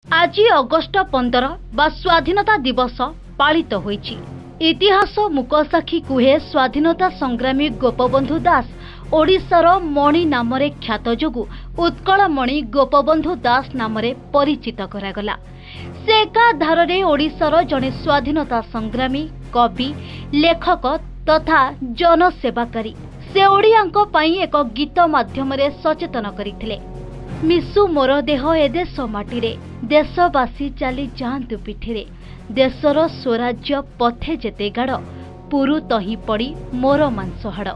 आज अगस्ट 15 बा स्वाधीनता दिवस पालित होईछि। इतिहास मुकसाखी कुहे स्वाधीनता संग्रामी गोपबंधु दास ओडिशार मणि नामरे ख्यात जोगु उत्कलमणि गोपबंधु दास नामरे परिचित करागला। से एका धारे ओडिशार जड़े स्वाधीनता संग्रामी कवि लेखक तथा जनसेवाकारी। से ओडियांक पई एक गीत माध्यम सचेतन करथिले। मिसु मोर देह ए देश माटीरे, देशवासी चली जातु पिठिरे, देशर स्वराज्य पथे जेते गाड़, पुरु तही पड़ी मोर मांस हाड़।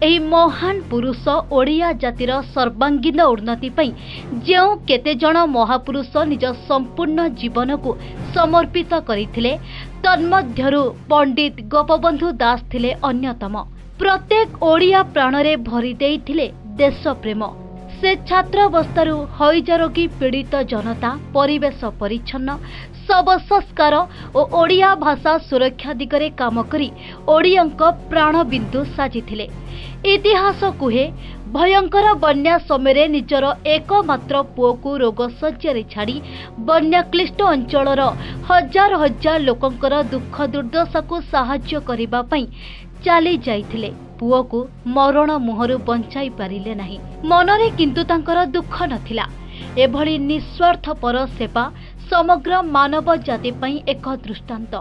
एही महान पुरुष ओडिया जातिर सर्वांगीन उन्नति पई जेउ केते जण महापुरुष निज संपूर्ण जीवन को समर्पित करथिले, तन्मध्यरु पंडित गोपबंधु दास थिले अन्यतम। प्रत्येक ओडिया प्राणरे भरी देइथिले देश प्रेम। से छात्रावस्थारू हईजा रोगी पीड़ित जनता, परिवेश परिच्छन्न, सब संस्कार और ओडिया भाषा सुरक्षा दिगरे काम करी ओडियांक प्राणबिंदु साजिथिले। इतिहास कुहे भयंकर बन्या समय निजर एकमात्र पुओ को रोग शज्या छाड़ी बन्याक्लिष्ट अंचलर हजार हजार लोकंकर दुख दुर्दशा को साहाय्य करिबा पई चली जाइथिले। पुओ को मरण मुहरु बंचाई पारिले नहीं। मनरे किंतु तांकर दुख नथिला। एभली निस्वार्थपर सेवा समग्र मानव जाति पई एक दृष्टांत।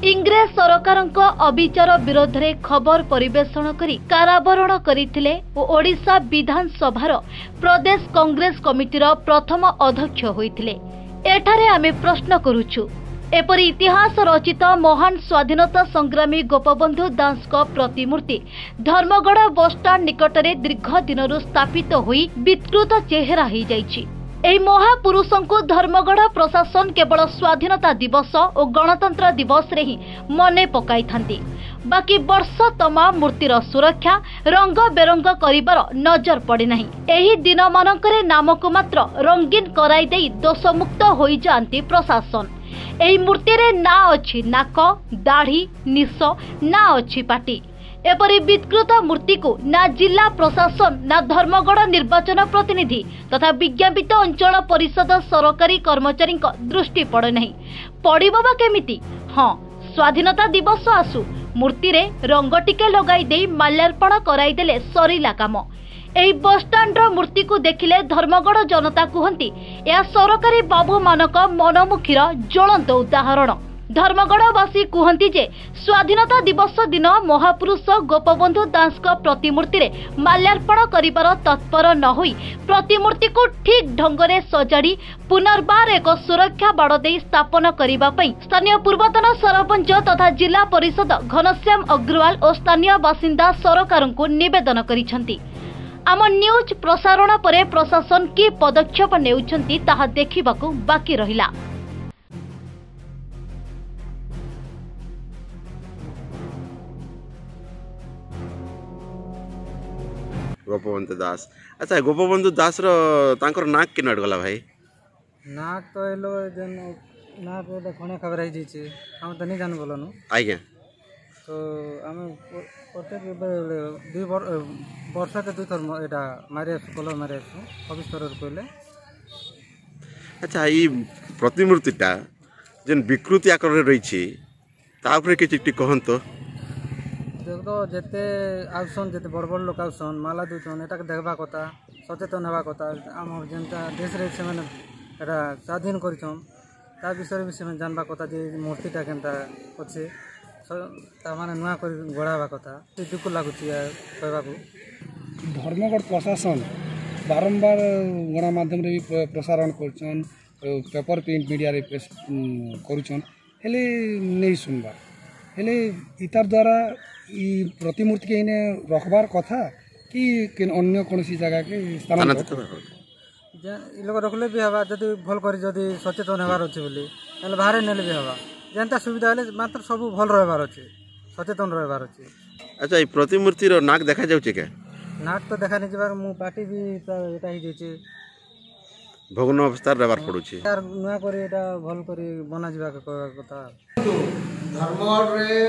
इंग्रेज सरकारक अविचार विरोध रे खबर परिवेषण करी कारावरण करिथिले ओ ओडिशा विधानसभार प्रदेश कांग्रेस कमिटीर प्रथम अध्यक्ष होइथिले। एठारे आमे प्रश्न करूछु, एपरी इतिहास रचित महान स्वाधीनता संग्रामी गोपबंधु दास प्रतिमूर्ति धर्मगढ़ बसस्टाण्ड निकटरे दीर्घ दिन स्थापित होई विकृत चेहरा हो जाइछि। एही महापुरुषों को धर्मगढ़ प्रशासन केवल स्वाधीनता दिवस और गणतंत्र दिवस रे ही मने पकाई थांती। बाकी वर्ष तमाम मूर्तिर सुरक्षा रंग बेरंग करिबार नजर पड़े नहीं। एही दिन मानकरे नाम को मात्र रंगीन कराई देई दोषमुक्त होई जांती प्रशासन। एही मूर्ति रे ना अछि नाक, दाढ़ी, निश, ना अछि पाटी। एपरी विकृत मूर्ति को ना जिला प्रशासन ना धर्मगढ़ निर्वाचन प्रतिनिधि तथा विज्ञापित अंचल परिषद सरकारी कर्मचारी दृष्टि पड़े नहीं। पड़िबो बा केमिति? हाँ, स्वाधीनता दिवस आसु मूर्ति रे रंग टिके लगाई देई माल्यार्पण कराई देले सरीला काम। एही बसस्टाण्डर मूर्ति को देखिले धर्मगढ़ जनता कहती यह सरकारी बाबू मानक मनमुखीर ज्वलंत उदाहरण। धर्मगढ़वासी कहती जे स्वाधीनता दिवस दिन महापुरुष गोपबंधु दास प्रतिमूर्ति रे माल्यार्पण करिबार तत्पर न होई प्रतिमूर्ति को ठीक ढंगरे सजाड़ी पुनर्बार एक सुरक्षा बाड़ दे स्थापन करिबा पई स्थानीय पूर्वतन सरपंच तथा जिला परिषद घनश्याम अग्रवाल और स्थानीय बासिंदा सरकार को निवेदन करिसंती। आम न्यूज प्रसारण परे प्रशासन की पदक्षेप नेउछंती ताहा देखिबाकू बाकी रहिला। गोपबंधु दास। अच्छा, गोपबंधु दास रो तांकर नाक के नड गला भाई? नाक तो एलो जन नाक ओटा कोने खबर है जीचे हम तो नहीं जान बोलनु आज्ञा। तो आमे प्रत्येक दुई वर्ष के दुई थर एटा मारे कलर मारे ऑफिस तरफ कहले। अच्छा, ई प्रतिमूर्तिटा जन विकृति आकार रे रही छी ता ऊपर के चिट्ठी कहन तो देखो जेते आउसन जेते बड़ बड़ लोक आउसन माला दुचन एटा के देखबा कथा, सचेतन हेबा कथा। आम जनता देश रे से माने एटा स्वाधीन करिछन ता विषय भी से जानबा कथा जे मूर्तिटा केनता अछि ता माने नुआ कर गड़ाबा कथा। दुख लागुछि कहबा को। धर्मगढ़ प्रशासन बारंबार गणमाध्यम रे भी प्रसारण करछन, पेपर प्रिंट मीडिया रे करूछन, हेले नहीं सुनबार। हेले इतार द्वारा ई प्रतिमूर्ति के इने रखबार कथा कि अन्य कोनसी जगह के स्थानांतरित इ लोग रखले भी हवा जदि भल करी जदि सचेतन हेबार अछि बोली एले बाहर नेले भी हवा जेंता सुविधा हेले मात्र सब भल रहबार अछि, सचेतन रहबार अछि। अच्छा, ई प्रतिमूर्ति रो नाक देखा जाउछि के? नाक तो देखा नहीं जबार मु पार्टी भी एटा ही जेछि भग्न अवस्था रहबार पड़ुछि। यार नुआ करी एटा भल करी बना जिबा के कहबा कथा। धर्मगढ़ रे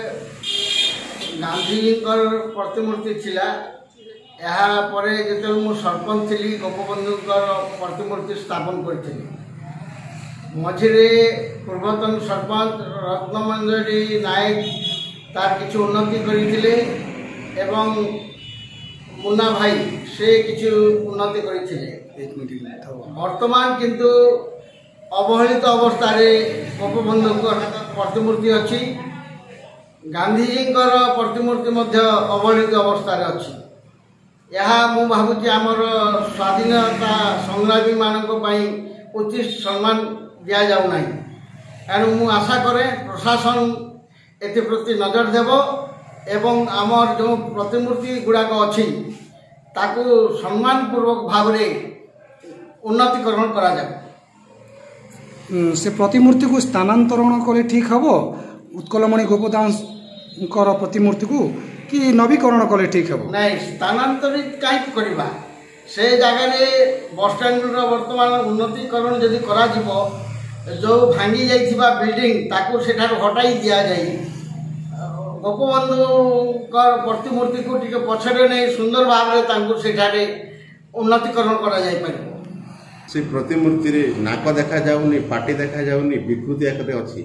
गांधी प्रतिमूर्ति थिला। ଏହା ପରେ ଯେତେବେଳେ ମୁଁ ସରପଞ୍ଚ ଥିଲି ଗୋପବନ୍ଧୁଙ୍କର ପ୍ରତିମୂର୍ତ୍ତି ସ୍ଥାପନ କରିଥିଲି। मझिरे पूर्वतन सरपंच रत्नमंजरी नायक तार किछु उन्नति करथिले एवं मुन्ना भाई से किछु उन्नति करथिले। वर्तमान किंतु अवहेलित अवस्था गोपबंधु प्रतिमूर्ति अच्छी गांधीजी प्रतिमूर्ति अवहेलित अवस्था अच्छी। यह मु भावुची आमर स्वाधीनता संग्रामी मानक उचित सम्मान दि जाऊ ना। एणु मु आशा करे प्रशासन एप्रति नजर देव एवं आमर जो प्रतिमूर्ति गुड़ाक अच्छी ताकू सम्मानपूर्वक भाव उन्नतिकरण करा जाए। से प्रतिमूर्ति को स्थानांतरण कले ठीक हम उत्कलमणि गोपदास प्रतिमूर्ति को कि नवीकरण कले ठीक हम नहीं स्थानांतरित कहीं करवा से जगह बस स्टैंड वर्तमान उन्नतिकरण जदि करा जिवो जो भांगी जाइथिबा बिल्डिंग ताकू सेठार हटाई दिया जाए गोपबंधु प्रतिमूर्ति को टिके पछरे नहीं सुंदर भाव में तांकू सेठारे उन्नतिकरण करा जाय परिबो। से प्रतिमूर्ति रे नाक देखा जाउनी पाटी देखा जाउनी विकृति आकरे अछि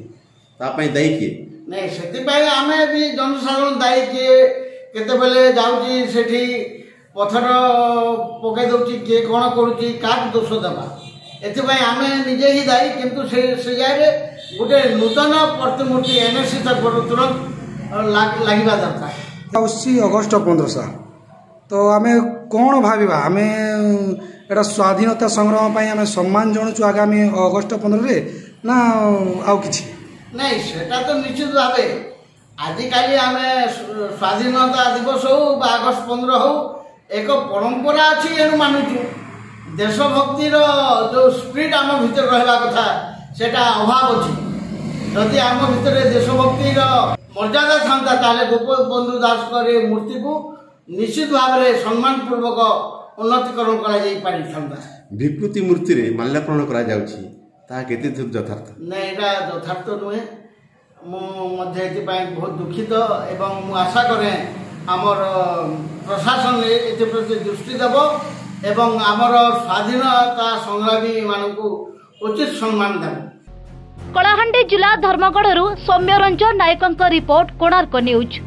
ता पई दायी किए नहीं सेति पई आमे भी जनसाधारण दायी किए केते बेले जाउची सेठी पत्थर पके दउची के कोन करूची काट दोष देबा एति पई आमे निजे ही दायी किंतु से जाय गोटे नूतन प्रतिमूर्ति एनएससी तक तुरंत लागिबा दरकार। 29 अगस्त 15 तो आमे कौन भाविबा आमे एटा स्वाधीनता संग्राम पई आमे सम्मान जणुचु आगामी अगस्त 15 रे ना आउ किछि नहीं सेटा तो निश्चित भावे आजिकाली आमे स्वाधीनता दिवस हो अगस्त 15 हो एक परंपरा अच्छी एनु मानुचु देशभक्तिर जो स्पिरिट आम भीतर रहा कथा सेटा अभाव अच्छी जदि आम भीतर देशभक्तिर मर्यादा था ताले गोपबंधु दास मूर्ति को निश्चित भाव में सम्मानपूर्वक उन्नतिकरण करा जाई पारि थांदा। विकृति मूर्ति रे माल्यार्पण करा जाउछि ता केते यथार्थ नहीं एटा यथार्थ नुहे मु मध्ये एति बहुत दुखित एवं मु आशा करे आमर प्रशासन एति प्रति दृष्टि देव एवं आमर स्वाधीनता संग्रामी मानकु उचित सम्मान देव। कलाहांडी जिला धर्मगढ़ सौम्य रंजन नायक रिपोर्ट कोणार्क न्यूज।